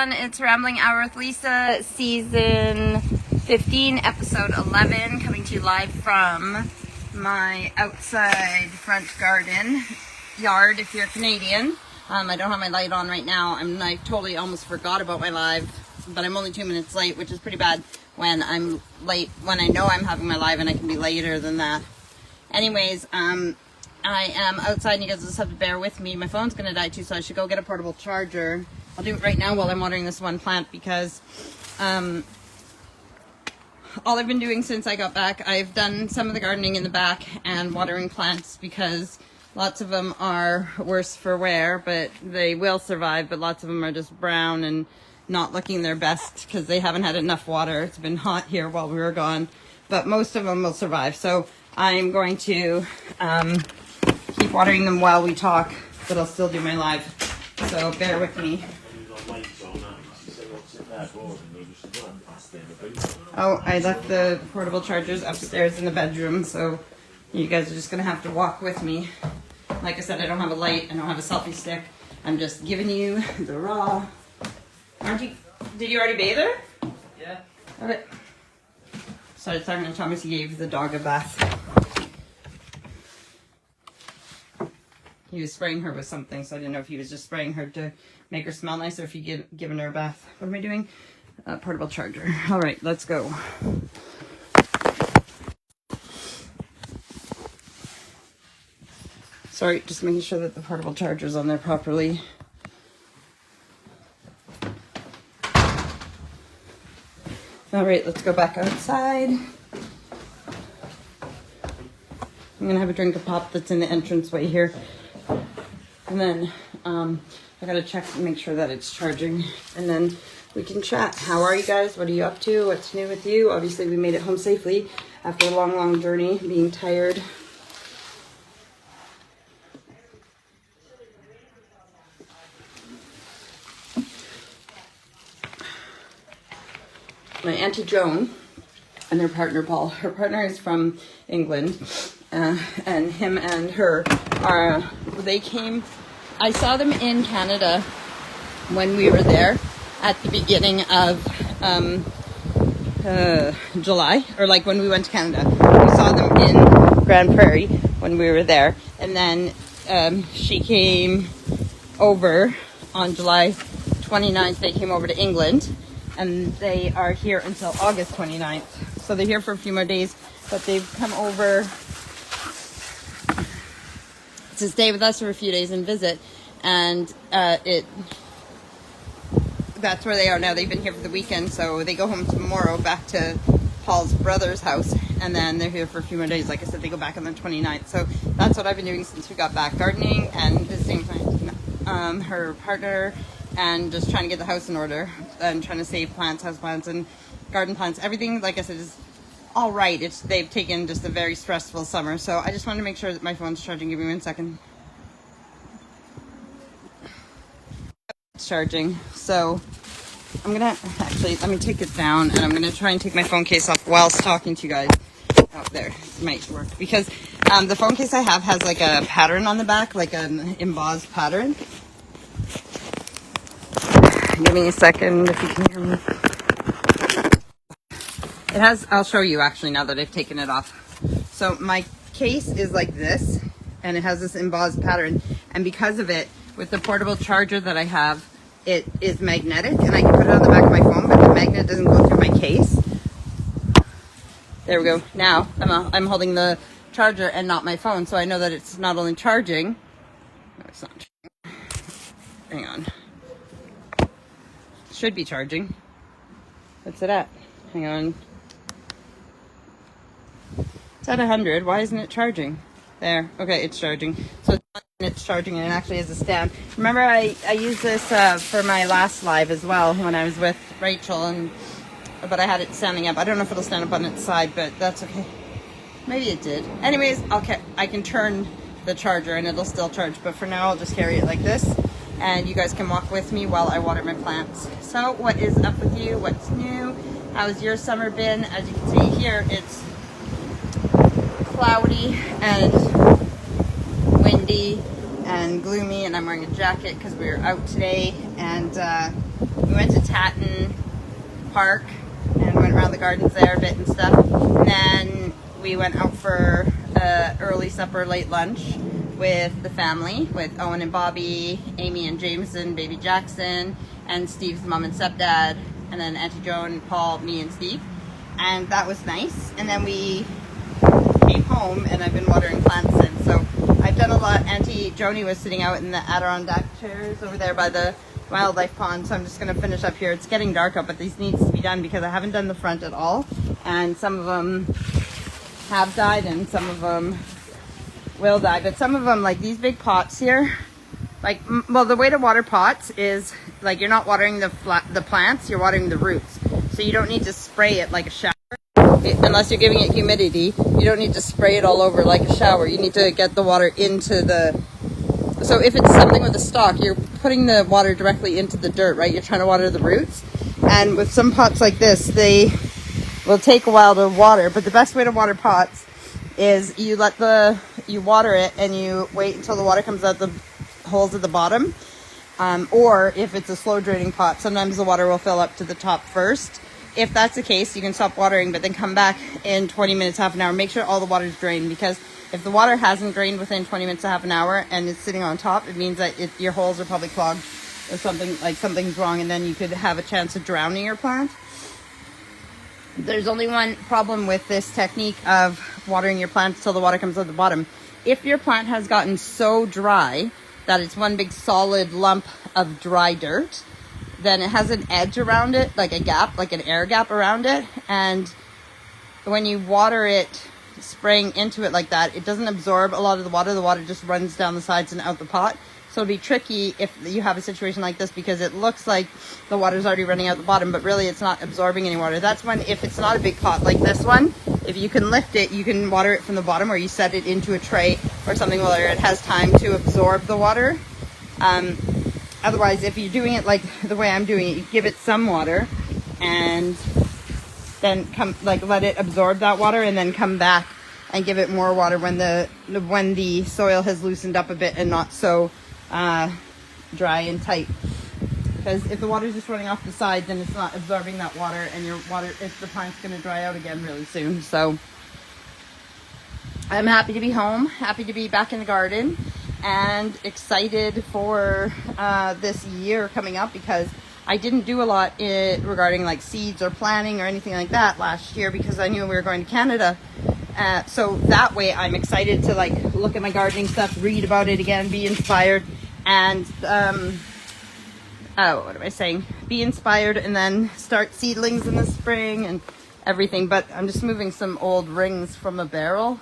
everyone, it's Rambling Hour with Lisa, season 15, episode 11, coming to you live from my outside front garden yard if you're Canadian. I don't have my light on right now. I totally almost forgot about my live, but I'm only 2 minutes late, which is pretty bad when I'm late, when I know I'm having my live and I can be later than that. Anyways, I am outside and you guys just have to bear with me. My phone's going to die too, so I should go get a portable charger. I'll do it right now while I'm watering this one plant because all I've been doing since I got back, I've done some of the gardening in the back and watering plants because lots of them are worse for wear, but they will survive, but lots of them are just brown and not looking their best because they haven't had enough water. It's been hot here while we were gone, but most of them will survive. So I'm going to keep watering them while we talk, but I'll still do my live, so bear with me. Oh, I left the portable chargers upstairs in the bedroom, so you guys are just going to have to walk with me. Like I said, I don't have a light, I don't have a selfie stick. I'm just giving you the raw. Did you already bathe her? Yeah. Okay. Started talking to Thomas, he gave the dog a bath. He was spraying her with something, so I didn't know if he was just spraying her to make her smell nice or if he given her a bath. What am I doing? Portable charger. All right, let's go. Sorry, just making sure that the portable charger's on there properly. All right, let's go back outside. I'm gonna have a drink of pop that's in the entranceway here. And then I gotta check and make sure that it's charging. And then we can chat. How are you guys? What are you up to? What's new with you? Obviously we made it home safely after a long, long journey, being tired. My Auntie Joan and her partner Paul. Her partner is from England, and him and her they came. I saw them in Canada when we were there at the beginning of July, or like when we went to Canada. We saw them in Grand Prairie when we were there, and then she came over on July 29th. They came over to England, and they are here until August 29th. So they're here for a few more days, but they've come over to stay with us for a few days and visit. And that's where they are now. They've been here for the weekend, so they go home tomorrow back to Paul's brother's house, and then they're here for a few more days. Like I said, they go back on the 29th. So that's what I've been doing since we got back, gardening and visiting her partner, and just trying to get the house in order and trying to save plants, house plants and garden plants. Everything, like I said, is all right. They've taken just a very stressful summer. So I just wanted to make sure that my phone's charging. Give me 1 second. It's charging. So I'm gonna actually, let me take it down, and I'm gonna try and take my phone case off whilst talking to you guys. Oh, there, it might work, because the phone case I have has like a pattern on the back, like an embossed pattern. Give me a second if you can hear me. It has, I'll show you actually now that I've taken it off. So my case is like this, and it has this embossed pattern, and because of it, with the portable charger that I have, it is magnetic, and I can put it on the back of my phone, but the magnet doesn't go through my case. There we go. Now I'm holding the charger and not my phone, so I know that it's not only charging. No, it's not charging. Hang on. Should be charging. What's it at? Hang on. It's at 100. Why isn't it charging? There. Okay, it's charging. So it's charging, and it actually has a stand. Remember, I used this for my last live as well when I was with Rachel, but I had it standing up. I don't know if it'll stand up on its side, but that's okay. Maybe it did. Anyways, I can turn the charger and it'll still charge, but for now I'll just carry it like this, and you guys can walk with me while I water my plants. So what is up with you? What's new? How's your summer been? As you can see here, it's cloudy and windy and gloomy, and I'm wearing a jacket because we were out today, and we went to Tatton Park and went around the gardens there a bit and stuff. And then we went out for early supper, late lunch with the family, with Owen and Bobby, Amy and Jameson, baby Jackson, and Steve's mom and stepdad, and then Auntie Joan, Paul, me, and Steve. And that was nice. And then we came home, and I've been watering plants since. So I've done a lot. Auntie Joni was sitting out in the Adirondack chairs over there by the wildlife pond, so I'm just going to finish up here. It's getting dark out, but these needs to be done because I haven't done the front at all, and some of them have died and some of them will die. But some of them, like these big pots here, like, well, the way to water pots is like you're not watering the plants, you're watering the roots. So you don't need to spray it like a shower. Unless you're giving it humidity, you don't need to spray it all over like a shower. You need to get the water into the... So if it's something with a stalk, you're putting the water directly into the dirt, right? You're trying to water the roots. And with some pots like this, they will take a while to water. But the best way to water pots is you water it and you wait until the water comes out the holes at the bottom. Or if it's a slow draining pot, sometimes the water will fill up to the top first. If that's the case, you can stop watering, but then come back in 20 minutes, half an hour. Make sure all the water's drained, because if the water hasn't drained within 20 minutes to half an hour and it's sitting on top, it means that your holes are probably clogged or something, like something's wrong, and then you could have a chance of drowning your plant. There's only one problem with this technique of watering your plants till the water comes out the bottom. If your plant has gotten so dry that it's one big solid lump of dry dirt, then it has an edge around it, like a gap, like an air gap around it. And when you water it, spraying into it like that, it doesn't absorb a lot of the water. The water just runs down the sides and out the pot. So it'll be tricky if you have a situation like this, because it looks like the water's already running out the bottom, but really it's not absorbing any water. That's when, if it's not a big pot like this one, if you can lift it, you can water it from the bottom, or you set it into a tray or something where it has time to absorb the water. Otherwise, if you're doing it like the way I'm doing it, you give it some water and then let it absorb that water, and then come back and give it more water when the soil has loosened up a bit and not so dry and tight. Because if the water's just running off the side, then it's not absorbing that water, and the plant's going to dry out again really soon. So I'm happy to be home, happy to be back in the garden, and excited for this year coming up, because I didn't do a lot regarding like seeds or planting or anything like that last year, because I knew we were going to Canada. So that way I'm excited to like look at my gardening stuff, read about it again, be inspired, and what am I saying? Be inspired, and then start seedlings in the spring and everything. But I'm just moving some old rings from a barrel.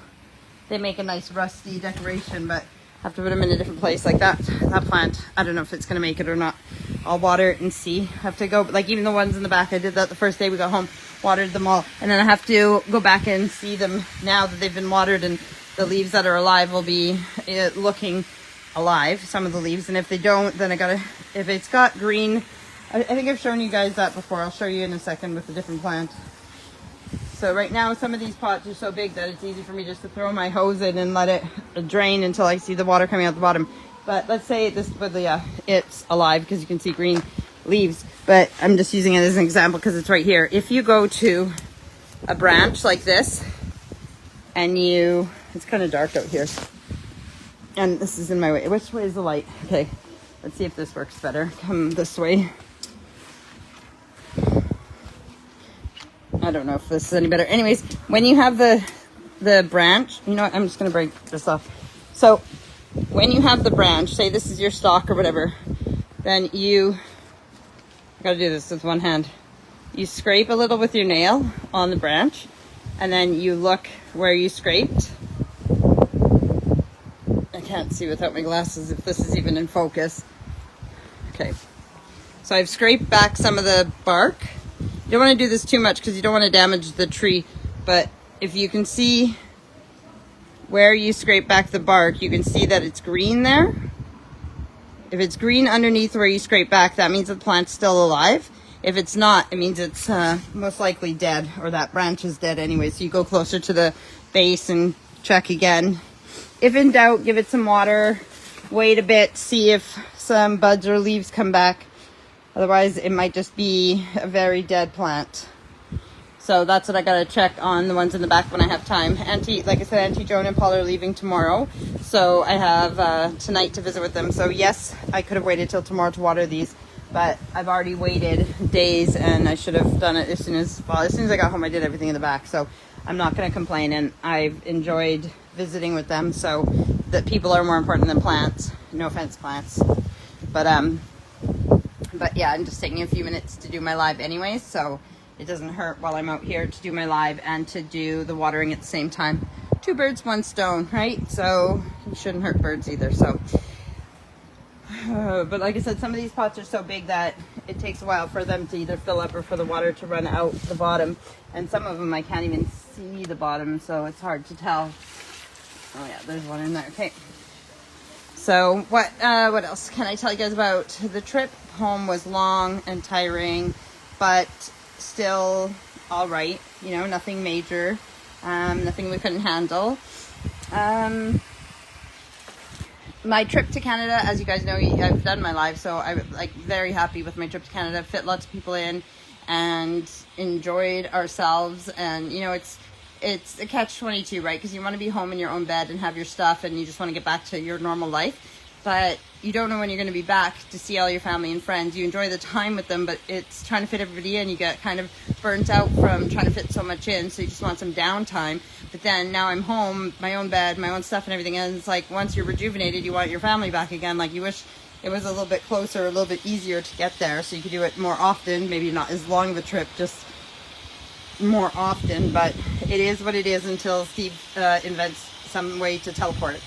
They make a nice rusty decoration, but have to put them in a different place. Like that plant, I don't know if it's going to make it or not. I'll water it and see. Have to go, like even the ones in the back, I did that the first day we got home, watered them all, and then I have to go back and see them now that they've been watered, and the leaves that are alive will be looking alive, some of the leaves. And if they don't, then if it's got green, I think I've shown you guys that before. I'll show you in a second with a different plant. So right now, some of these pots are so big that it's easy for me just to throw my hose in and let it drain until I see the water coming out the bottom. But let's say it's alive, because you can see green leaves. But I'm just using it as an example because it's right here. If you go to a branch like this, and it's kind of dark out here, and this is in my way. Which way is the light? Okay, let's see if this works better. Come this way. I don't know if this is any better. Anyways, when you have the branch, you know what? I'm just going to break this off. So when you have the branch, say this is your stalk or whatever, then I got to do this with one hand. You scrape a little with your nail on the branch, and then you look where you scraped. I can't see without my glasses if this is even in focus. Okay. So I've scraped back some of the bark. You don't want to do this too much because you don't want to damage the tree, but if you can see where you scrape back the bark, you can see that it's green there. If it's green underneath where you scrape back, that means the plant's still alive. If it's not, it means it's most likely dead, or that branch is dead anyway. So you go closer to the base and check again. If in doubt, give it some water, wait a bit, see if some buds or leaves come back. Otherwise, it might just be a very dead plant. So that's what I gotta check on the ones in the back when I have time. Like I said, Auntie Joan and Paul are leaving tomorrow. So I have tonight to visit with them. So yes, I could have waited till tomorrow to water these, but I've already waited days and I should have done it as soon as I got home. I did everything in the back. So I'm not gonna complain, and I've enjoyed visiting with them. So that people are more important than plants. No offense, plants. But yeah, I'm just taking a few minutes to do my live anyways, so it doesn't hurt while I'm out here to do my live and to do the watering at the same time. 2 birds, 1 stone, right? So you shouldn't hurt birds either. So, but like I said, some of these pots are so big that it takes a while for them to either fill up or for the water to run out the bottom. And some of them I can't even see the bottom, so it's hard to tell. Oh yeah, there's one in there. Okay. So what else can I tell you guys about? The trip home was long and tiring, but still all right. You know, nothing major, nothing we couldn't handle. My trip to Canada, as you guys know, I've done my live, so I'm like very happy with my trip to Canada. Fit lots of people in and enjoyed ourselves. And you know, it's a catch-22, right? Because you want to be home in your own bed and have your stuff, and you just want to get back to your normal life. But you don't know when you're going to be back to see all your family and friends. You enjoy the time with them, but it's trying to fit everybody in. You get kind of burnt out from trying to fit so much in, so you just want some downtime. But then now I'm home, my own bed, my own stuff and everything, and it's like once you're rejuvenated, you want your family back again. Like you wish it was a little bit closer, a little bit easier to get there, so you could do it more often. Maybe not as long of a trip, just more often, but it is what it is until Steve invents some way to teleport it.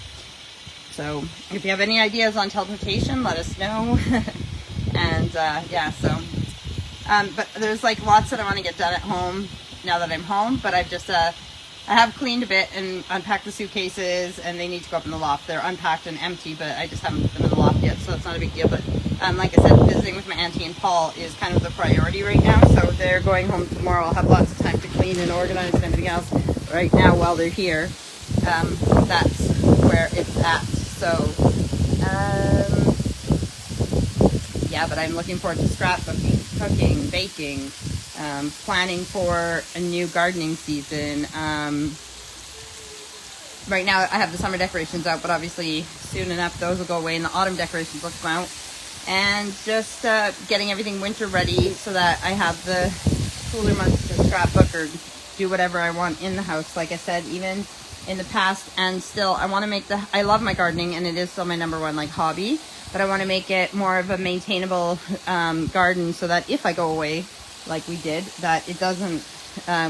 So if you have any ideas on teleportation, let us know. And yeah, so but there's like lots that I want to get done at home now that I'm home, but I've just I have cleaned a bit and unpacked the suitcases, and they need to go up in the loft. They're unpacked and empty, but I just haven't put them in the loft yet, so it's not a big deal. But like I said, visiting with my auntie and Paul is kind of the priority right now, so they're going home tomorrow. I'll have lots of time to clean and organize and everything else. Right now, while they're here, that's where it's at. So yeah, but I'm looking forward to scrapbooking, cooking, baking, planning for a new gardening season. Right now I have the summer decorations out, but obviously soon enough those will go away and the autumn decorations will come out. And just getting everything winter ready so that I have the cooler months to scrapbook or do whatever I want in the house. Like I said, even in the past, and still I want to make I love my gardening, and it is still my number one like hobby, but I want to make it more of a maintainable garden, so that if I go away like we did, that it doesn't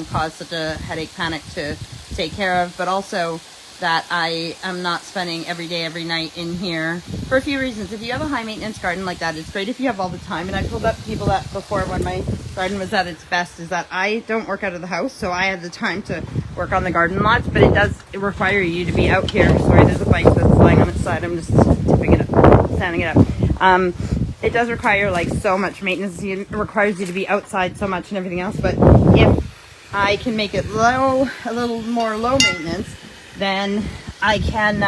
cause such a headache panic to take care of, but also that I am not spending every day, every night in here for a few reasons. If you have a high maintenance garden like that, it's great if you have all the time. And I told people that before when my garden was at its best, is that I don't work out of the house, so I have the time to work on the garden lots, but it does require you to be out here. Sorry, there's a bike that's lying on its side. I'm just tipping it up, standing it up. It does require like so much maintenance. It requires you to be outside so much and everything else. But if I can make it a little more low maintenance, then I can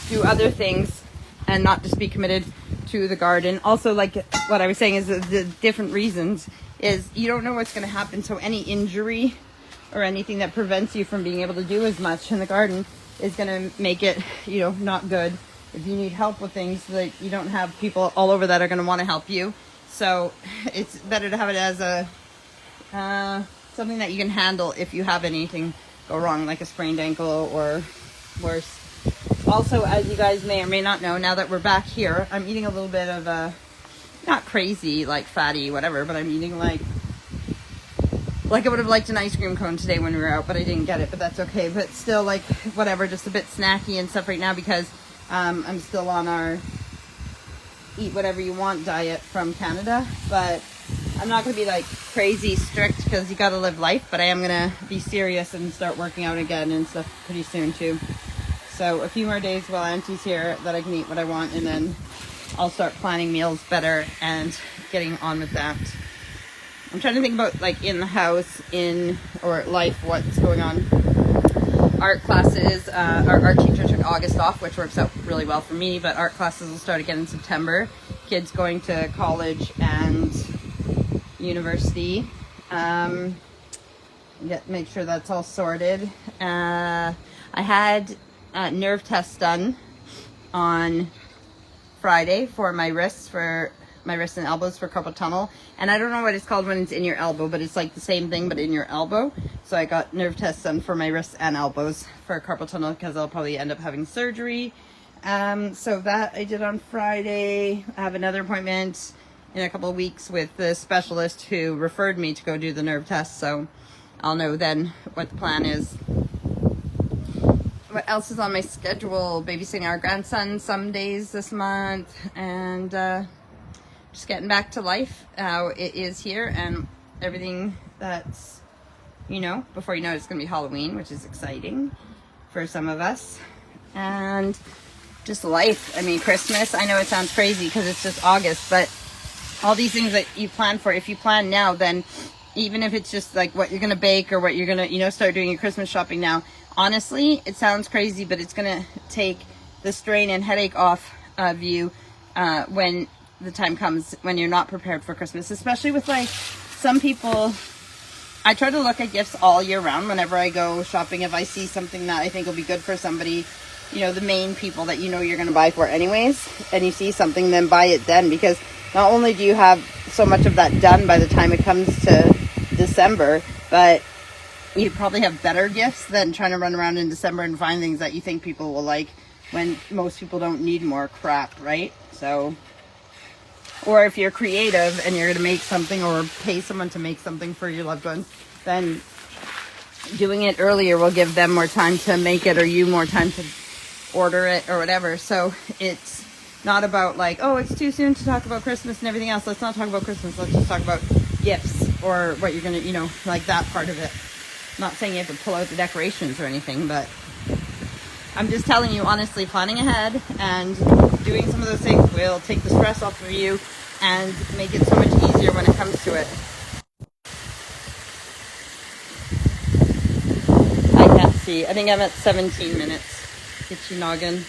do other things and not just be committed to the garden. Also, like what I was saying, is the different reasons is you don't know what's going to happen. So any injury or anything that prevents you from being able to do as much in the garden is going to make it, you know, not good. If you need help with things, like you don't have people all over that are going to want to help you. So it's better to have it as a something that you can handle if you have anything go wrong, like a sprained ankle or worse. Also, as you guys may or may not know, now that we're back here, I'm eating a little bit of not crazy, like fatty, whatever, but I'm eating like I would have liked an ice cream cone today when we were out, but I didn't get it, but that's okay. But still, like, whatever, just a bit snacky and stuff right now, because I'm still on our eat whatever you want diet from Canada. But I'm not going to be like crazy strict, because you got to live life, but I am going to be serious and start working out again and stuff pretty soon too. So a few more days while Auntie's here that I can eat what I want, and then I'll start planning meals better and getting on with that. I'm trying to think about like in the house, or life, what's going on. art classes, our art teacher took August off, which works out really well for me, but art classes will start again in September. Kids going to college and university. Make sure that's all sorted. I had nerve tests done on Friday for my wrists and elbows for carpal tunnel, and I don't know what it's called when it's in your elbow, but it's like the same thing but in your elbow. So I got nerve tests done for my wrists and elbows for carpal tunnel because I'll probably end up having surgery. So that I did on Friday. I have another appointment in a couple of weeks with the specialist who referred me to go do the nerve test, so I'll know then what the plan is. What else is on my schedule? Babysitting our grandson some days this month, and just getting back to life, how it is here, and everything that's, before you know it, it's going to be Halloween, which is exciting for some of us. And just life. I mean, Christmas, I know it sounds crazy because it's just August, but all these things that you plan for, if you plan now, then even if it's just like what you're going to bake or what you're going to, start doing your Christmas shopping now, honestly, it sounds crazy, but it's going to take the strain and headache off of you when the time comes when you're not prepared for Christmas, especially with like some people. I try to look at gifts all year round whenever I go shopping. If I see something that I think will be good for somebody, the main people that you're going to buy for anyways, and you see something, then buy it then, because not only do you have so much of that done by the time it comes to December, but you probably have better gifts than trying to run around in December and find things that you think people will like when most people don't need more crap, right? So, or if you're creative and you're going to make something or pay someone to make something for your loved ones, then doing it earlier will give them more time to make it, or you more time to order it or whatever. So it's not about like, oh, it's too soon to talk about Christmas and everything else. Let's not talk about Christmas. Let's just talk about gifts or what you're going to, like that part of it. I'm not saying you have to pull out the decorations or anything, but I'm just telling you, honestly, planning ahead and doing some of those things will take the stress off of you and make it so much easier when it comes to it. I can't see. I think I'm at 17 minutes. Itchy noggin.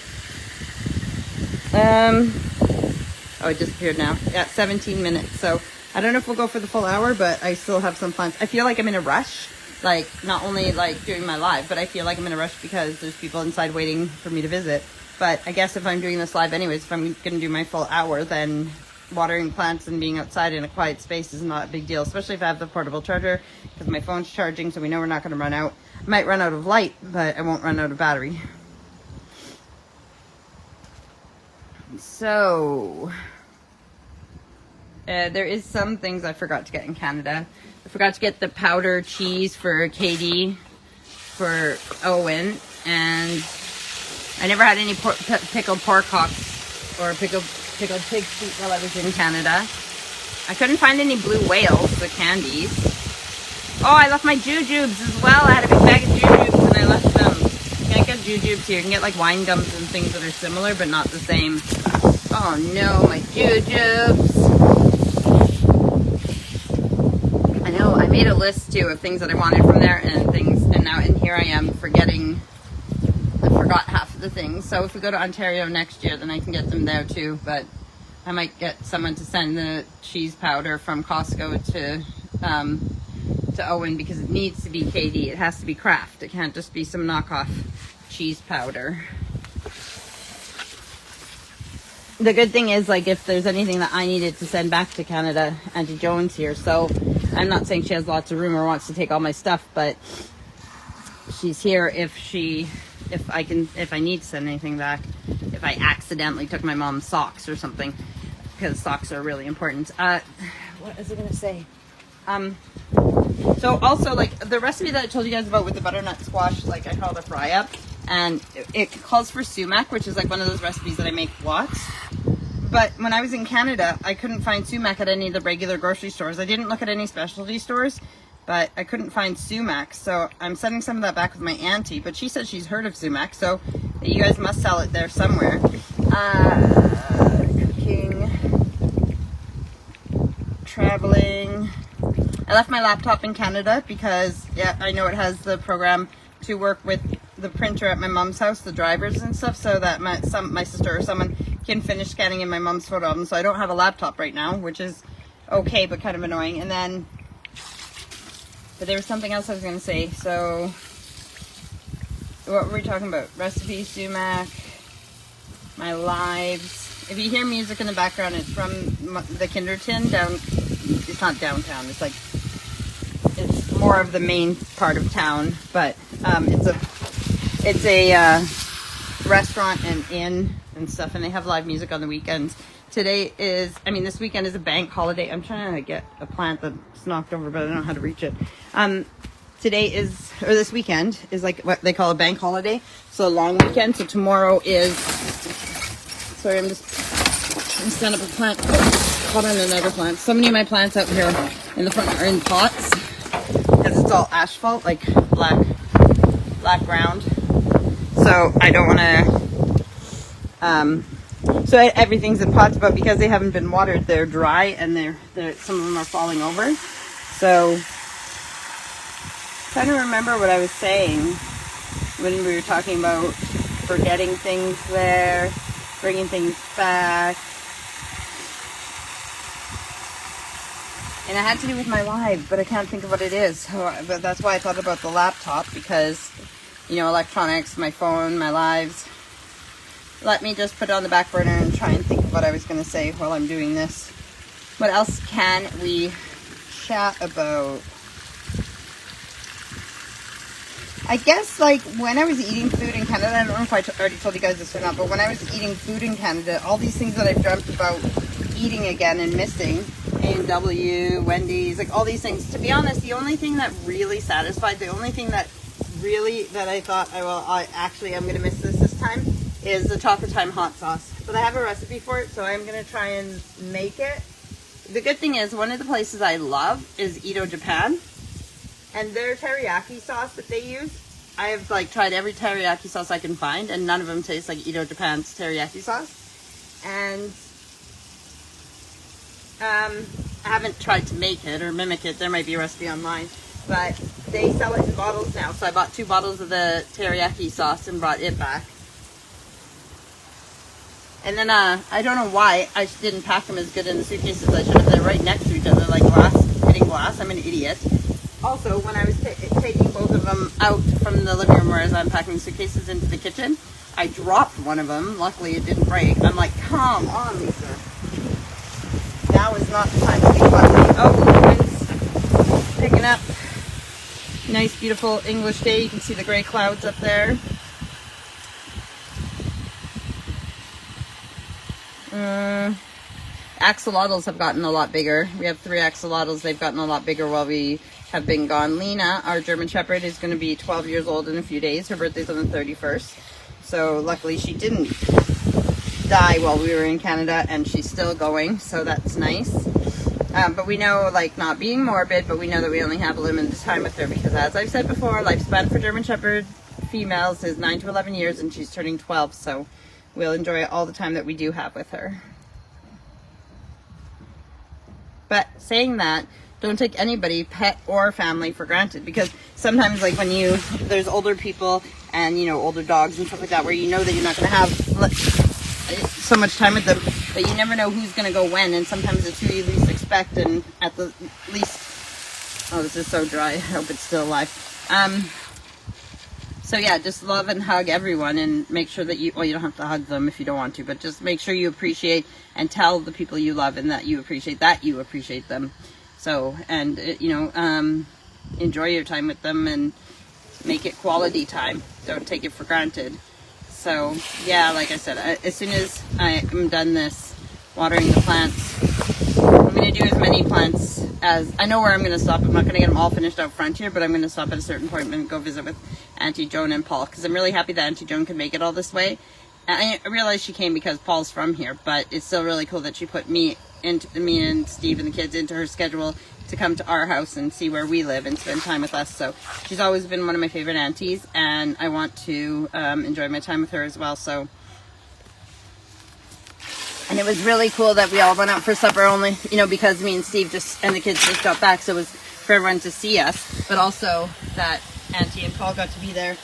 Oh, it disappeared now. Yeah, 17 minutes. So I don't know if we'll go for the full hour, but I still have some plans. I feel like I'm in a rush. Like, not only like doing my live, but I feel like I'm in a rush because there's people inside waiting for me to visit. But I guess if I'm doing this live anyways, if I'm going to do my full hour, then watering plants and being outside in a quiet space is not a big deal, especially if I have the portable charger, because my phone's charging, so we know we're not going to run out. I might run out of light, but I won't run out of battery. So there is some things I forgot to get in Canada. I forgot to get the powder cheese for Katie, for Owen, and I never had any pickled pork hocks or pickled pig feet while I was in Canada. I couldn't find any blue whales, the candies. Oh, I left my jujubes as well. I had a big bag of jujubes and I left them. You can't get jujubes here. You can get like wine gums and things that are similar but not the same. Oh no, my jujubes. I know, I made a list too of things that I wanted from there and here I am forgetting. I forgot half of the things. So if we go to Ontario next year, then I can get them there too. But I might get someone to send the cheese powder from Costco to Owen, because it needs to be KD. It has to be Kraft. It can't just be some knockoff cheese powder. The good thing is, like, if there's anything that I needed to send back to Canada, Auntie Joan's here. So I'm not saying she has lots of room or wants to take all my stuff, but she's here if I need to send anything back. If I accidentally took my mom's socks or something, because socks are really important. What was I going to say? So also, like, the recipe that I told you guys about with the butternut squash, like, I call it a fry up, and it calls for sumac, which is like one of those recipes that I make lots. But when I was in Canada, I couldn't find sumac at any of the regular grocery stores. I didn't look at any specialty stores, but I couldn't find sumac. So I'm sending some of that back with my auntie, but she said she's heard of sumac, so you guys must sell it there somewhere. Cooking, traveling. I left my laptop in Canada because, yeah, I know it has the program to work with the printer at my mom's house, the drivers and stuff, so that my sister or someone can finish scanning in my mom's photo album. So I don't have a laptop right now, which is okay, but kind of annoying. And then, but there was something else I was going to say. So what were we talking about? Recipes, sumac, my lives. If you hear music in the background, it's from the Kinderton down. It's not downtown. It's like, it's more of the main part of town, but it's a restaurant and inn and stuff, and they have live music on the weekends. Today is, I mean, this weekend is a bank holiday. I'm trying to get a plant that's knocked over, but I don't know how to reach it. Today is, or this weekend is like what they call a bank holiday, so a long weekend. So tomorrow is, sorry, I'm stand up a plant, caught on another plant. So many of my plants out here in the front are in pots, because it's all asphalt, like black ground. So I don't want to, so everything's in pots, but because they haven't been watered, they're dry, and they're some of them are falling over. So trying to remember what I was saying when we were talking about forgetting things there, bringing things back. And it had to do with my live, but I can't think of what it is. So, but that's why I thought about the laptop, because, you know, electronics, my phone, my lives. Let me just put it on the back burner and try and think of what I was going to say while I'm doing this. What else can we chat about? I guess, like, when I was eating food in Canada, I don't know if I already told you guys this or not, but when I was eating food in Canada, all these things that I've dreamt about eating again and missing, A&W, Wendy's, like all these things, to be honest, the only thing that really satisfied, the only thing that really, that I thought, I actually am going to miss this time, is the chocolate thyme hot sauce. But I have a recipe for it, so I'm going to try and make it. The good thing is, one of the places I love is Edo Japan. And their teriyaki sauce that they use, I have like tried every teriyaki sauce I can find, and none of them taste like Edo Japan's teriyaki sauce. And I haven't tried to make it or mimic it. There might be a recipe online, but they sell it in bottles now. So I bought 2 bottles of the teriyaki sauce and brought it back. And then I don't know why I didn't pack them as good in the suitcases. I should have. They're right next to each other, like glass hitting glass. I'm an idiot. Also, when I was taking both of them out from the living room, whereas I'm packing suitcases into the kitchen, I dropped one of them. Luckily, it didn't break. I'm like, come on, Lisa. Now is not the time to be fussy. Oh, the wind's picking up. Nice, beautiful English day. You can see the gray clouds up there. Axolotls have gotten a lot bigger. We have 3 axolotls. They've gotten a lot bigger while we have been gone. Lena, our German Shepherd, is going to be 12 years old in a few days. Her birthday's on the 31st. So luckily she didn't die while we were in Canada, and she's still going, so that's nice. But we know, like, not being morbid, but we know that we only have a limited time with her, because as I've said before, lifespan for German Shepherd females is 9 to 11 years, and she's turning 12, so we'll enjoy all the time that we do have with her. But saying that, don't take anybody, pet or family, for granted, because sometimes, like, when there's older people and, you know, older dogs and stuff like that, where you know that you're not going to have so much time with them, but you never know who's going to go when, and sometimes it's who you least expect, and at the least, oh, this is so dry, I hope it's still alive. So yeah, just love and hug everyone, and make sure that you don't have to hug them if you don't want to, but just make sure you appreciate and tell the people you love and that you appreciate them. So, and, enjoy your time with them and make it quality time. Don't take it for granted. So, yeah, like I said, as soon as I am done this, watering the plants, I'm going to do as many plants as, I know where I'm going to stop. I'm not going to get them all finished out front here, but I'm going to stop at a certain point and go visit with Auntie Joan and Paul, because I'm really happy that Auntie Joan could make it all this way. I realize she came because Paul's from here, but it's still really cool that she put me and Steve and the kids into her schedule to come to our house and see where we live and spend time with us. So she's always been one of my favorite aunties, and I want to enjoy my time with her as well. So, and it was really cool that we all went out for supper, only, because me and Steve and the kids just got back, so it was for everyone to see us, but also that Auntie and Paul got to be there.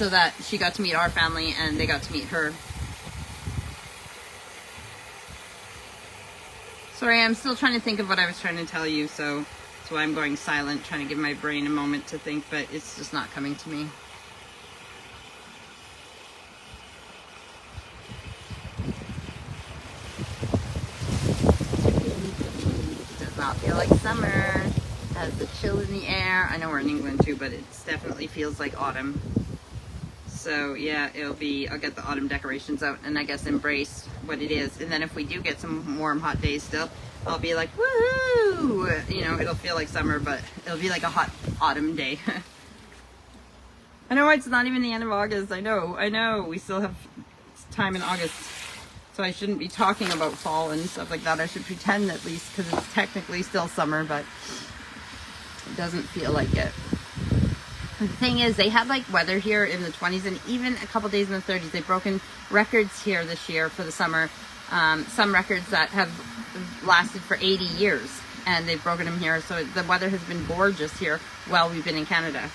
so that she got to meet our family and they got to meet her. Sorry, I'm still trying to think of what I was trying to tell you, so that's why I'm going silent, trying to give my brain a moment to think, but it's just not coming to me. Does not feel like summer. Has the chill in the air. I know we're in England too, but it definitely feels like autumn. So yeah, I'll get the autumn decorations out and I guess embrace what it is. And then if we do get some warm, hot days still, I'll be like, woohoo! You know, it'll feel like summer, but it'll be like a hot autumn day. I know it's not even the end of August. I know. We still have time in August. So I shouldn't be talking about fall and stuff like that. I should pretend at least, because it's technically still summer, but it doesn't feel like it. The thing is, they had like weather here in the 20s and even a couple days in the 30s. They've broken records here this year for the summer. Some records that have lasted for 80 years, and they've broken them here. So the weather has been gorgeous here while we've been in Canada.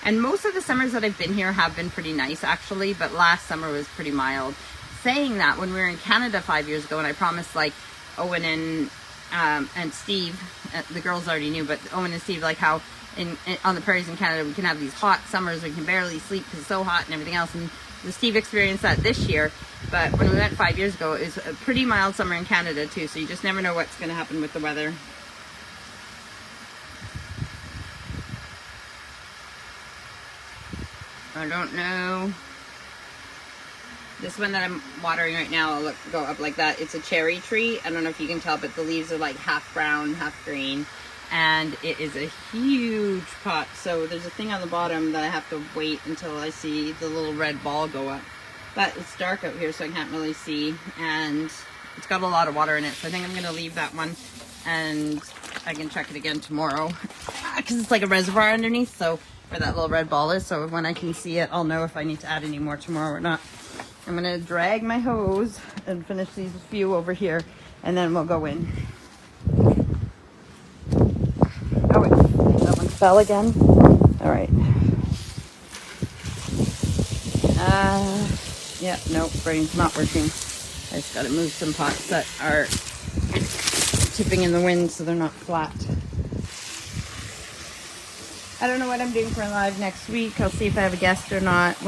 And most of the summers that I've been here have been pretty nice, actually, but last summer was pretty mild. Saying that, when we were in Canada 5 years ago, and I promised like Owen and Steve, the girls already knew, but Owen and Steve, like how on the prairies in Canada we can have these hot summers, we can barely sleep because it's so hot and everything else, and Steve experienced that this year. But when we went 5 years ago, it was a pretty mild summer in Canada too, so you just never know what's going to happen with the weather. I don't know. This one that I'm watering right now will go up like that. It's a cherry tree. I don't know if you can tell, but the leaves are like half brown, half green. And it is a huge pot. So there's a thing on the bottom that I have to wait until I see the little red ball go up. But it's dark out here, so I can't really see. And it's got a lot of water in it. So I think I'm going to leave that one. And I can check it again tomorrow. Because it's like a reservoir underneath. So where that little red ball is. So when I can see it, I'll know if I need to add any more tomorrow or not. I'm going to drag my hose and finish these few over here, and then we'll go in. Oh wait, that one fell again. All right. Yeah, no, brain's not working. I just got to move some pots that are tipping in the wind so they're not flat. I don't know what I'm doing for a live next week. I'll see if I have a guest or not.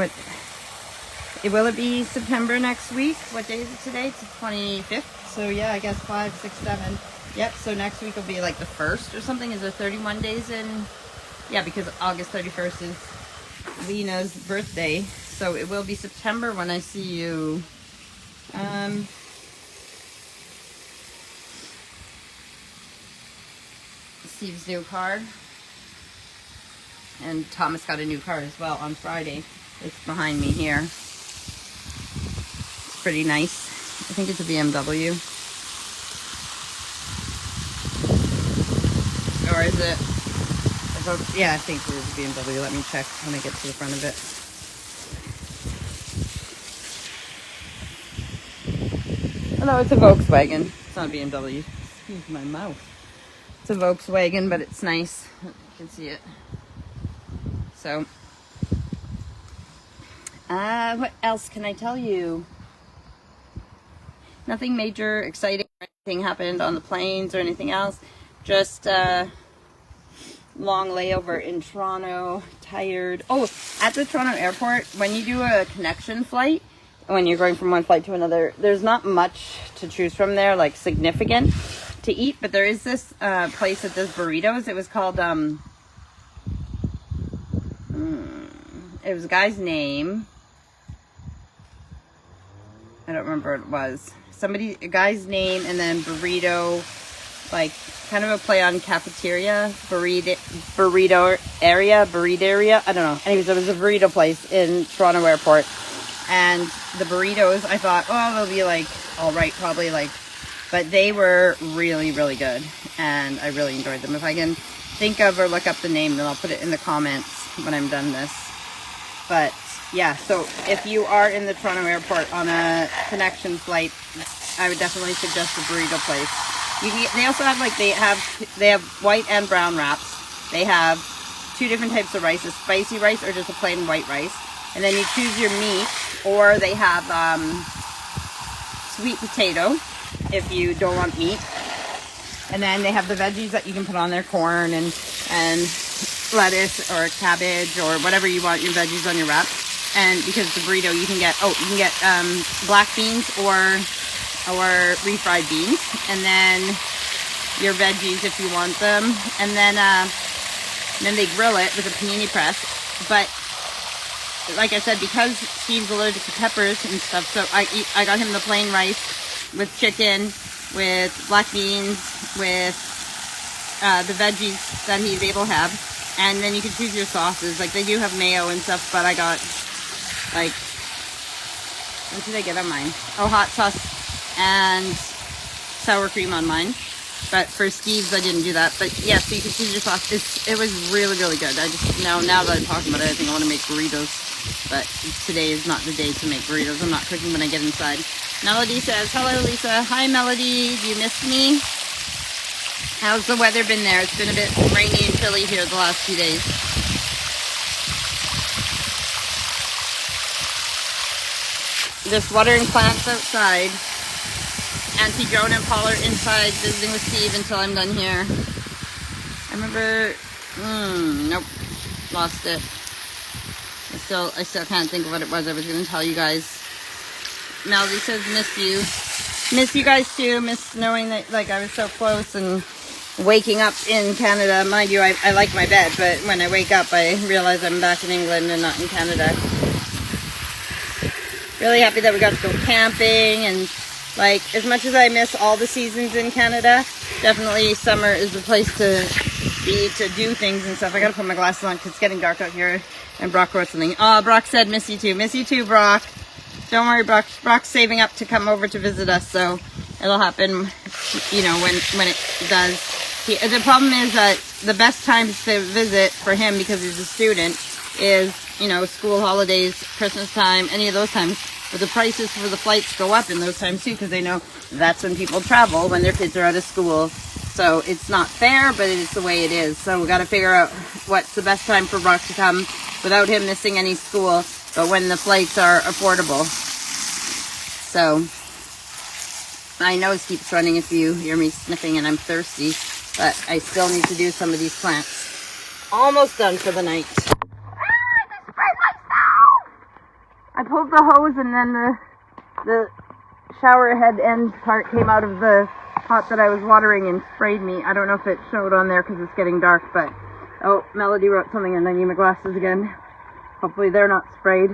Will it be September next week? What day is it today? It's the 25th. So yeah, I guess 5, 6, 7. Yep, so next week will be like the 1st or something. Is there 31 days in? Yeah, because August 31st is Lena's birthday. So it will be September when I see you. Steve's new car. And Thomas got a new car as well on Friday. It's behind me here. Pretty nice. I think it's a BMW. Or is it? Yeah, I think it is a BMW. Let me check when I get to the front of it. Oh no, it's a Volkswagen. It's not a BMW. Excuse my mouth. It's a Volkswagen, but it's nice. You can see it. So, what else can I tell you? Nothing major, exciting, or anything happened on the planes or anything else. Just long layover in Toronto, tired. Oh, at the Toronto airport, when you do a connection flight, when you're going from one flight to another, there's not much to choose from there, like significant to eat, but there is this place that does burritos. It was called, it was a guy's name. I don't remember what it was. A guy's name, and then burrito, like kind of a play on cafeteria, burrito area. I don't know. Anyways, it was a burrito place in Toronto Airport, and the burritos, I thought, oh, they'll be like all right, probably like, but they were really, really good, and I really enjoyed them. If I can think of or look up the name, then I'll put it in the comments when I'm done this. But yeah, so if you are in the Toronto airport on a connection flight, I would definitely suggest the burrito place. They also have like, they have white and brown wraps. They have 2 different types of rice, a spicy rice or just a plain white rice. And then you choose your meat, or they have sweet potato if you don't want meat. And then they have the veggies that you can put on there, corn and lettuce or cabbage or whatever you want your veggies on your wrap. And because the burrito you can get black beans or refried beans, and then your veggies if you want them, and then they grill it with a panini press. But like I said, because Steve's allergic to peppers and stuff, so I got him the plain rice with chicken, with black beans, with the veggies that he's able to have, and then you can choose your sauces. Like they do have mayo and stuff, but I got like, what did I get on mine? Oh, hot sauce and sour cream on mine. But for Steve's, I didn't do that. But yeah, so you can choose your sauce. It was really, really good. I just now that I'm talking about it, I think I want to make burritos. But today is not the day to make burritos. I'm not cooking when I get inside. Melody says, hello Lisa. Hi Melody, do you miss me? How's the weather been there? It's been a bit rainy and chilly here the last few days. Just watering plants outside. Auntie Joan and Paul are inside visiting with Steve until I'm done here. I remember, nope, lost it. I still can't think of what it was I was going to tell you guys. Melody says, miss you. Miss you guys too. Miss knowing that like I was so close and waking up in Canada. Mind you, I like my bed, but when I wake up I realize I'm back in England and not in Canada. Really happy that we got to go camping, and like as much as I miss all the seasons in Canada, definitely summer is the place to be, to do things and stuff. I gotta put my glasses on because it's getting dark out here. And Brock wrote something. Oh, Brock said miss you too. Miss you too, Brock. Don't worry, Brock. Brock's saving up to come over to visit us, so it'll happen, you know, when it does. The problem is that the best times to visit for him, because he's a student, is, you know, school holidays, Christmas time, any of those times. But the prices for the flights go up in those times too, because they know that's when people travel, when their kids are out of school. So it's not fair, but it's the way it is. So we got to figure out what's the best time for Brock to come without him missing any school, but when the flights are affordable. So my nose keeps running if you hear me sniffing, and I'm thirsty, but I still need to do some of these plants. Almost done for the night. I pulled the hose and then the shower head end part came out of the pot that I was watering and sprayed me. I don't know if it showed on there because it's getting dark, but oh, Melody wrote something and I need my glasses again. Hopefully they're not sprayed.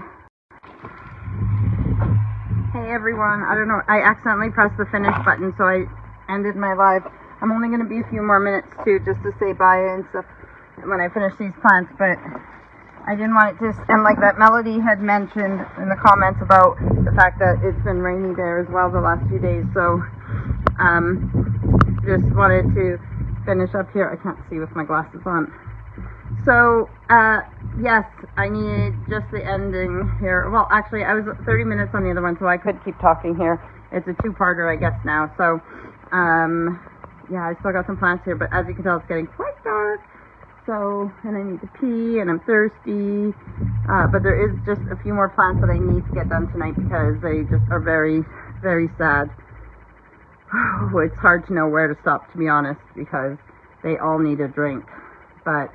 Hey everyone, I don't know, I accidentally pressed the finish button, so I ended my live. I'm only going to be a few more minutes too, just to say bye and stuff when I finish these plants, but I didn't want it to, and like that Melody had mentioned in the comments about the fact that it's been rainy there as well the last few days, so just wanted to finish up here. I can't see with my glasses on. So yes, I need just the ending here. Well, actually I was 30 minutes on the other one, so I could keep talking here. It's a two-parter I guess now. So yeah, I still got some plants here, but as you can tell it's getting quite dark. So, and I need to pee, and I'm thirsty, but there is just a few more plants that I need to get done tonight because they just are very, very sad. It's hard to know where to stop, to be honest, because they all need a drink, but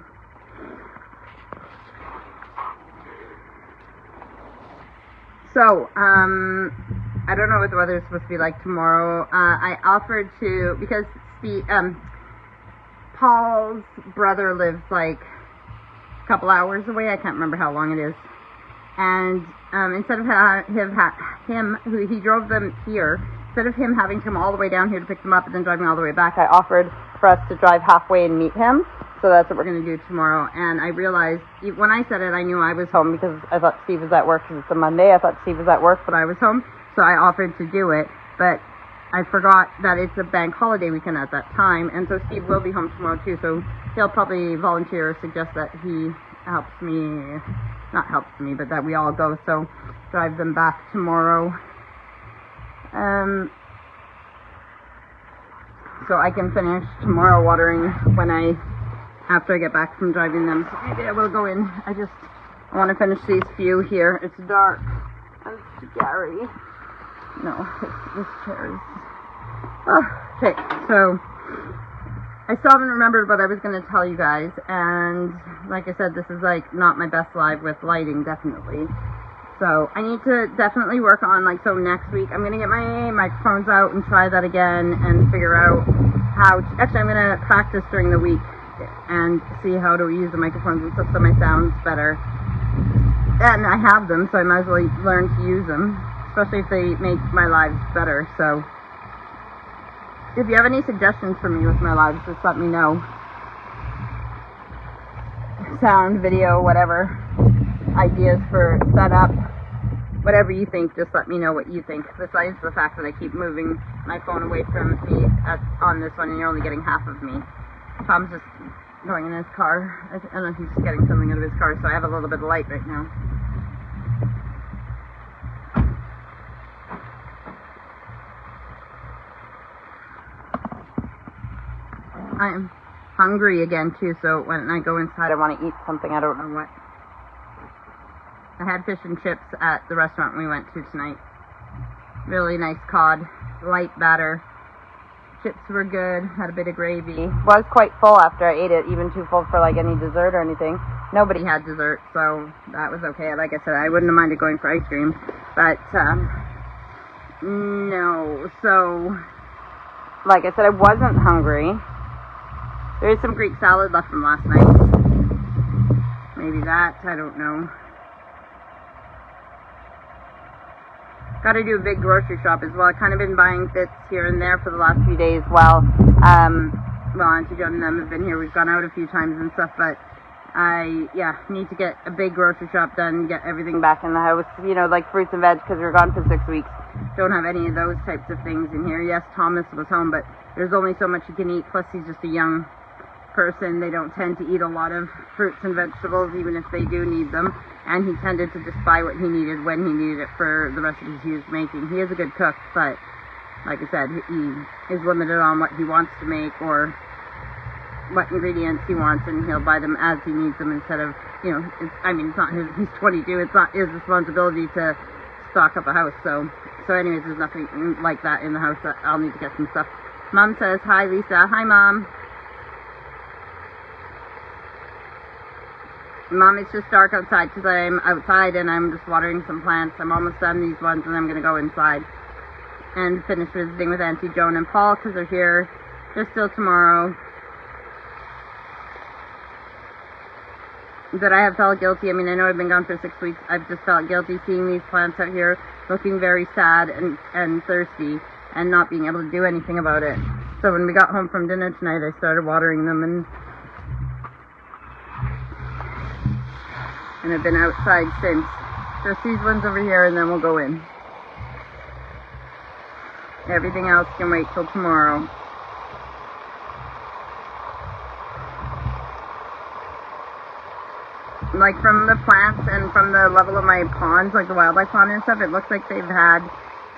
so, I don't know what the weather is supposed to be like tomorrow. I offered to, because Paul's brother lives like a couple hours away. I can't remember how long it is. And instead of him, who he drove them here, instead of him having to come all the way down here to pick them up and then driving all the way back, I offered for us to drive halfway and meet him. So that's what we're going to do tomorrow. And I realized, when I said it, I knew I was home because I thought Steve was at work because it's a Monday. I thought Steve was at work, but I was home. So I offered to do it. But I forgot that it's a bank holiday weekend at that time, and so Steve will be home tomorrow too, so he'll probably volunteer or suggest that he helps me, not helps me, but that we all go, so drive them back tomorrow. So I can finish tomorrow watering after I get back from driving them, so maybe I will go in. I just I want to finish these few here. It's dark. That's Gary. No, this chair is... Oh, okay, so I still haven't remembered what I was going to tell you guys, and like I said, this is like not my best live with lighting, definitely. So I need to definitely work on, like, so next week I'm going to get my microphones out and try that again and figure out how to, actually I'm going to practice during the week and see how to use the microphones and stuff so my sound's better. And I have them, so I might as well learn to use them, especially if they make my lives better. So if you have any suggestions for me with my lives, just let me know. Sound, video, whatever. Ideas for setup, whatever you think, just let me know what you think. Besides the fact that I keep moving my phone away from me on this one and you're only getting half of me. Tom's just going in his car. I don't know if he's just getting something out of his car, so I have a little bit of light right now. I am hungry again too, so when I go inside I want to eat something. I don't know what. I had fish and chips at the restaurant we went to tonight. Really nice cod, light batter. Chips were good, had a bit of gravy. Was quite full after I ate it, even too full for like any dessert or anything. Nobody had dessert, so that was okay. Like I said, I wouldn't have minded going for ice cream, but no. So, like I said, I wasn't hungry. There is some Greek salad left from last night. Maybe that, I don't know. Got to do a big grocery shop as well. I've kind of been buying bits here and there for the last few days while Auntie Joan and them have been here. We've gone out a few times and stuff, but I need to get a big grocery shop done, get everything back in the house, you know, like fruits and veg, because we were gone for 6 weeks. Don't have any of those types of things in here. Yes, Thomas was home, but there's only so much he can eat, plus he's just a young person. They don't tend to eat a lot of fruits and vegetables, even if they do need them. And he tended to just buy what he needed when he needed it for the recipes he was making. He is a good cook, but like I said, he is limited on what he wants to make or what ingredients he wants, and he'll buy them as he needs them instead of, you know, it's not his, he's 22, it's not his responsibility to stock up a house. So anyways, there's nothing like that in the house. That I'll need to get some stuff. Mom says, hi Lisa. Hi Mom. Mom, it's just dark outside because I'm outside and I'm just watering some plants. I'm almost done these ones and I'm going to go inside and finish visiting with Auntie Joan and Paul because they're here just till tomorrow. But I have felt guilty. I mean, I know I've been gone for 6 weeks. I've just felt guilty seeing these plants out here looking very sad and thirsty and not being able to do anything about it. So when we got home from dinner tonight, I started watering them and I've been outside since. Just these ones over here and then we'll go in. Everything else can wait till tomorrow. Like from the plants and from the level of my ponds, like the wildlife pond and stuff, it looks like they've had,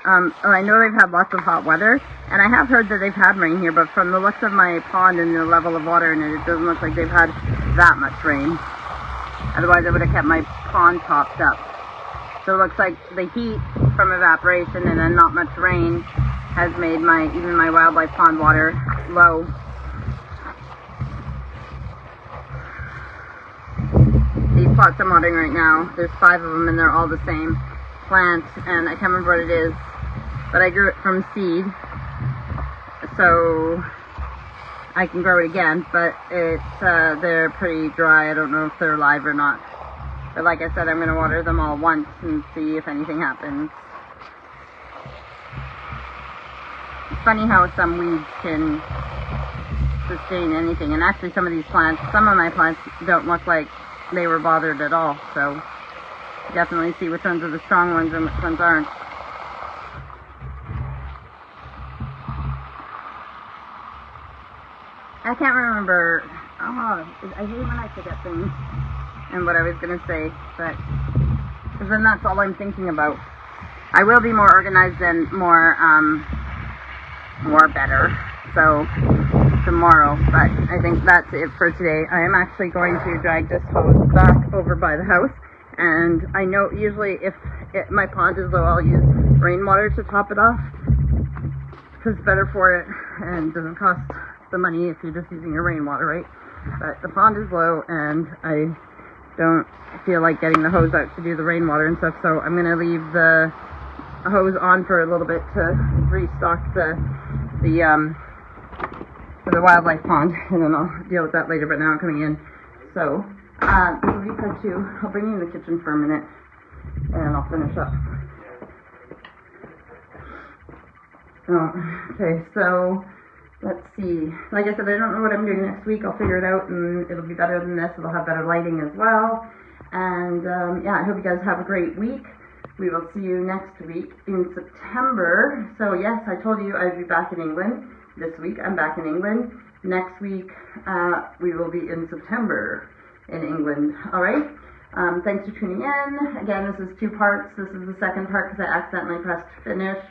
I know they've had lots of hot weather, and I have heard that they've had rain here, but from the looks of my pond and the level of water in it, it doesn't look like they've had that much rain. Otherwise I would have kept my pond topped up. So it looks like the heat from evaporation and then not much rain has made even my wildlife pond water low. These pots I'm watering right now, there's 5 of them and they're all the same plant, and I can't remember what it is, but I grew it from seed, so I can grow it again, but they're pretty dry. I don't know if they're live or not. But like I said, I'm going to water them all once and see if anything happens. It's funny how some weeds can sustain anything. And actually some of these plants, some of my plants don't look like they were bothered at all. So definitely see which ones are the strong ones and which ones aren't. I can't remember. I hate when I forget things and what I was going to say, but because then that's all I'm thinking about. I will be more organized and more better, so tomorrow, but I think that's it for today. I am actually going to drag this hose back over by the house And I know usually if my pond is low, I'll use rainwater to top it off because it's better for it and doesn't cost the money if you're just using your rainwater, right? But the pond is low and I don't feel like getting the hose out to do the rainwater and stuff, so I'm going to leave the hose on for a little bit to restock the wildlife pond, and then I'll deal with that later, but now I'm coming in. So this will be part 2. I'll bring you in the kitchen for a minute and I'll finish up. Okay, so let's see. Like I said, I don't know what I'm doing next week. I'll figure it out and it'll be better than this. It'll have better lighting as well. And yeah, I hope you guys have a great week. We will see you next week in September. So yes, I told you I'd be back in England. This week I'm back in England. Next week we will be in September in England. Alright? Thanks for tuning in. Again, this is 2 parts. This is the second part because I accidentally pressed finish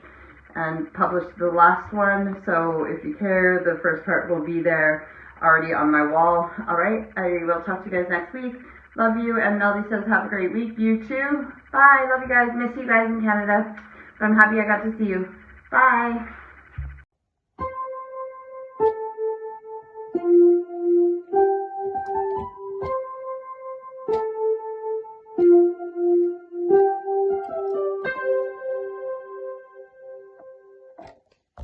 and published the last one. So if you care, the first part will be there already on my wall. Alright? I will talk to you guys next week. Love you, and Melody says have a great week. You too. Bye. Love you guys. Miss you guys in Canada. But I'm happy I got to see you. Bye.